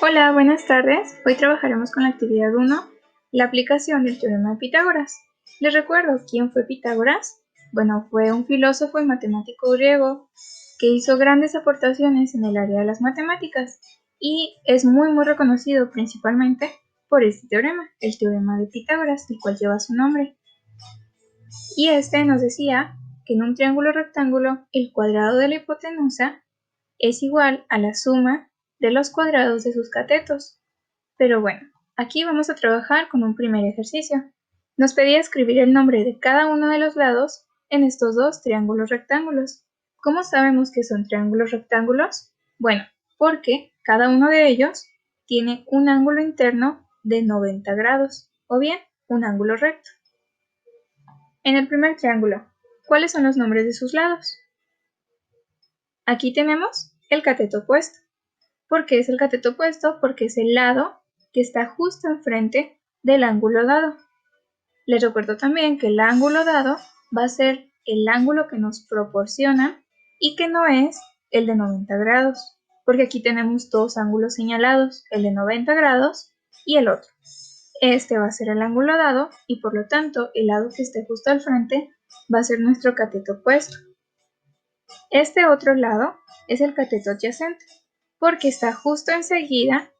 Hola, buenas tardes. Hoy trabajaremos con la actividad 1, la aplicación del teorema de Pitágoras. Les recuerdo quién fue Pitágoras. Bueno, fue un filósofo y matemático griego que hizo grandes aportaciones en el área de las matemáticas y es muy reconocido principalmente por este teorema, el teorema de Pitágoras, el cual lleva su nombre. Y este nos decía que en un triángulo rectángulo el cuadrado de la hipotenusa es igual a la suma de los cuadrados de sus catetos. Pero bueno, aquí vamos a trabajar con un primer ejercicio. Nos pedía escribir el nombre de cada uno de los lados en estos dos triángulos rectángulos. ¿Cómo sabemos que son triángulos rectángulos? Bueno, porque cada uno de ellos tiene un ángulo interno de 90 grados, o bien un ángulo recto. En el primer triángulo, ¿cuáles son los nombres de sus lados? Aquí tenemos el cateto opuesto. ¿Por qué es el cateto opuesto? Porque es el lado que está justo enfrente del ángulo dado. Les recuerdo también que el ángulo dado va a ser el ángulo que nos proporciona y que no es el de 90 grados, porque aquí tenemos dos ángulos señalados, el de 90 grados y el otro. Este va a ser el ángulo dado y por lo tanto el lado que esté justo al frente va a ser nuestro cateto opuesto. Este otro lado es el cateto adyacente, porque está justo enseguida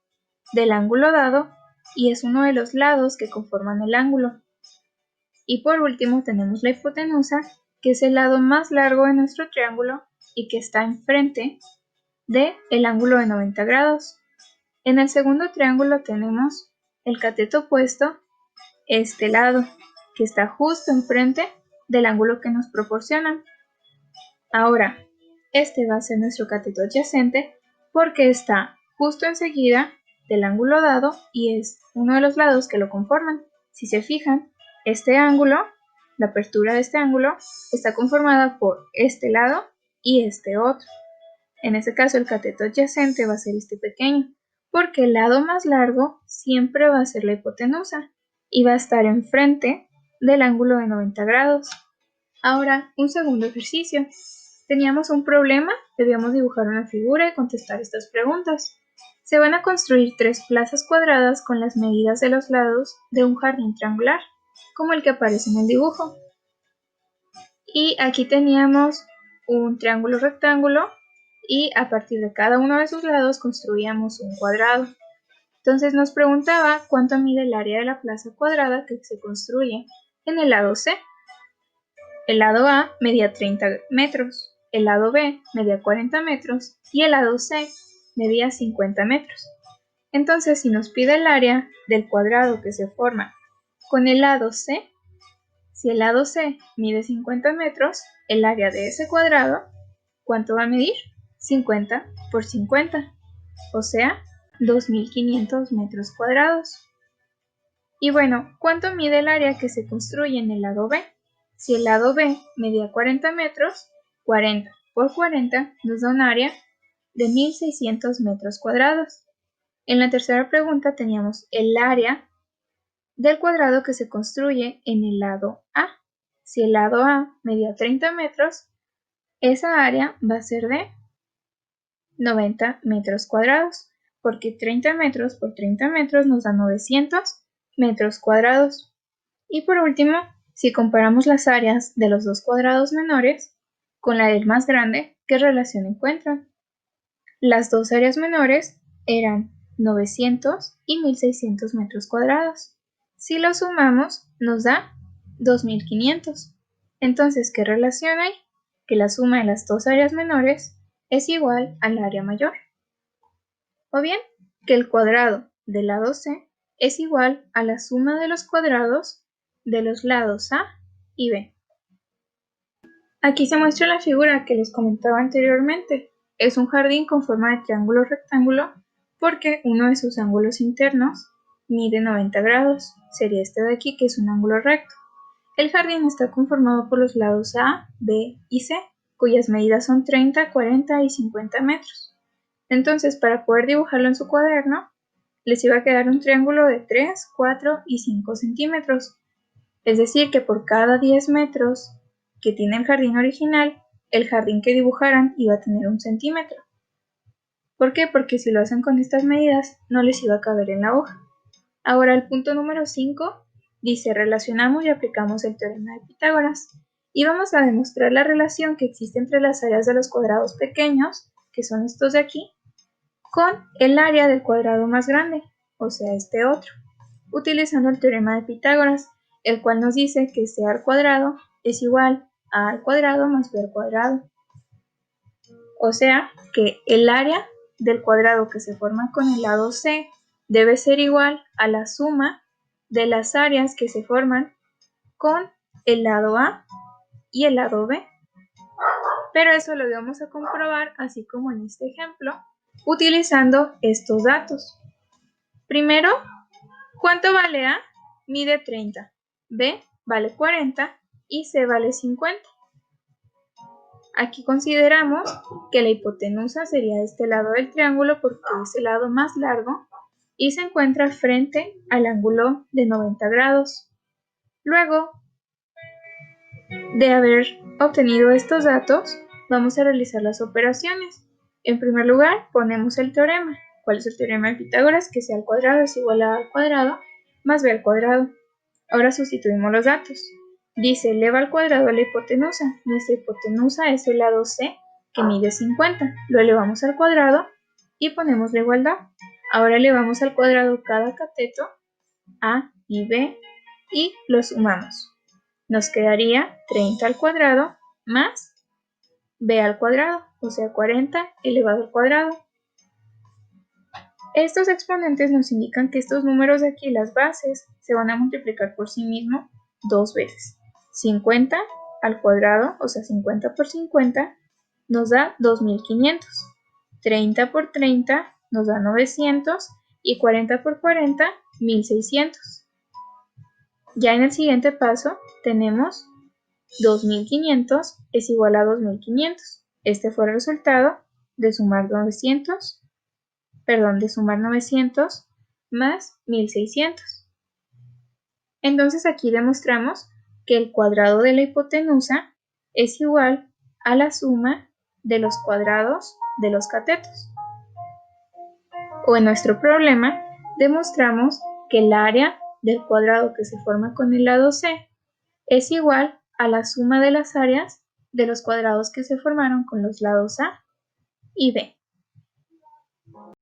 del ángulo dado y es uno de los lados que conforman el ángulo. Y por último tenemos la hipotenusa, que es el lado más largo de nuestro triángulo y que está enfrente del ángulo de 90 grados. En el segundo triángulo tenemos el cateto opuesto, este lado, que está justo enfrente del ángulo que nos proporcionan. Ahora, este va a ser nuestro cateto adyacente porque está justo enseguida del ángulo dado y es uno de los lados que lo conforman. Si se fijan, este ángulo, la apertura de este ángulo, está conformada por este lado y este otro. En este caso, el cateto adyacente va a ser este pequeño, porque el lado más largo siempre va a ser la hipotenusa y va a estar enfrente del ángulo de 90 grados. Ahora, un segundo ejercicio. Teníamos un problema, debíamos dibujar una figura y contestar estas preguntas. Se van a construir 3 plazas cuadradas con las medidas de los lados de un jardín triangular, como el que aparece en el dibujo. Y aquí teníamos un triángulo rectángulo y a partir de cada uno de sus lados construíamos un cuadrado. Entonces nos preguntaba cuánto mide el área de la plaza cuadrada que se construye en el lado C. El lado A medía 30 metros, el lado B medía 40 metros y el lado C medía 50 metros. Entonces, si nos pide el área del cuadrado que se forma con el lado C, si el lado C mide 50 metros, el área de ese cuadrado, ¿cuánto va a medir? 50 por 50, o sea, 2500 metros cuadrados. Y bueno, ¿cuánto mide el área que se construye en el lado B? Si el lado B medía 40 metros, 40 por 40 nos da un área de 1600 metros cuadrados. En la tercera pregunta teníamos el área del cuadrado que se construye en el lado A. Si el lado A medía 30 metros, esa área va a ser de 90 metros cuadrados, porque 30 metros por 30 metros nos da 900 metros cuadrados. Y por último, si comparamos las áreas de los dos cuadrados menores con la del más grande, ¿qué relación encuentran? Las dos áreas menores eran 900 y 1600 metros cuadrados. Si lo sumamos, nos da 2500. Entonces, ¿qué relación hay? Que la suma de las dos áreas menores es igual al área mayor. O bien, que el cuadrado del lado C es igual a la suma de los cuadrados de los lados A y B. Aquí se muestra la figura que les comentaba anteriormente. Es un jardín con forma de triángulo rectángulo porque uno de sus ángulos internos mide 90 grados. Sería este de aquí, que es un ángulo recto. El jardín está conformado por los lados A, B y C, cuyas medidas son 30, 40 y 50 metros. Entonces, para poder dibujarlo en su cuaderno, les iba a quedar un triángulo de 3, 4 y 5 centímetros. Es decir, que por cada 10 metros que tiene el jardín original, el jardín que dibujaran iba a tener 1 centímetro. ¿Por qué? Porque si lo hacen con estas medidas no les iba a caber en la hoja. Ahora el punto número 5 dice relacionamos y aplicamos el teorema de Pitágoras y vamos a demostrar la relación que existe entre las áreas de los cuadrados pequeños, que son estos de aquí, con el área del cuadrado más grande, o sea este otro, utilizando el teorema de Pitágoras, el cual nos dice que c al cuadrado es igual a al cuadrado más b al cuadrado. O sea que el área del cuadrado que se forma con el lado C debe ser igual a la suma de las áreas que se forman con el lado A y el lado B. Pero eso lo vamos a comprobar, así como en este ejemplo, utilizando estos datos. Primero, ¿cuánto vale A? Mide 30, B vale 40 y C vale 50. Aquí consideramos que la hipotenusa sería este lado del triángulo porque es el lado más largo y se encuentra frente al ángulo de 90 grados. Luego de haber obtenido estos datos, vamos a realizar las operaciones. En primer lugar, ponemos el teorema. ¿Cuál es el teorema de Pitágoras? Que c al cuadrado es igual a al cuadrado más b al cuadrado. Ahora sustituimos los datos. Dice eleva al cuadrado a la hipotenusa. Nuestra hipotenusa es el lado C, que mide 50. Lo elevamos al cuadrado y ponemos la igualdad. Ahora elevamos al cuadrado cada cateto, A y B, y lo sumamos. Nos quedaría 30 al cuadrado más b al cuadrado, o sea 40 elevado al cuadrado. Estos exponentes nos indican que estos números de aquí, las bases, se van a multiplicar por sí mismos dos veces. 50 al cuadrado, o sea 50 por 50, nos da 2500. 30 por 30 nos da 900 y 40 por 40, 1600. Ya en el siguiente paso tenemos 2500 es igual a 2500. Este fue el resultado de sumar 900 más 1600. Entonces aquí demostramos que el cuadrado de la hipotenusa es igual a la suma de los cuadrados de los catetos. O en nuestro problema demostramos que el área del cuadrado que se forma con el lado C es igual a la suma de las áreas de los cuadrados que se formaron con los lados A y B.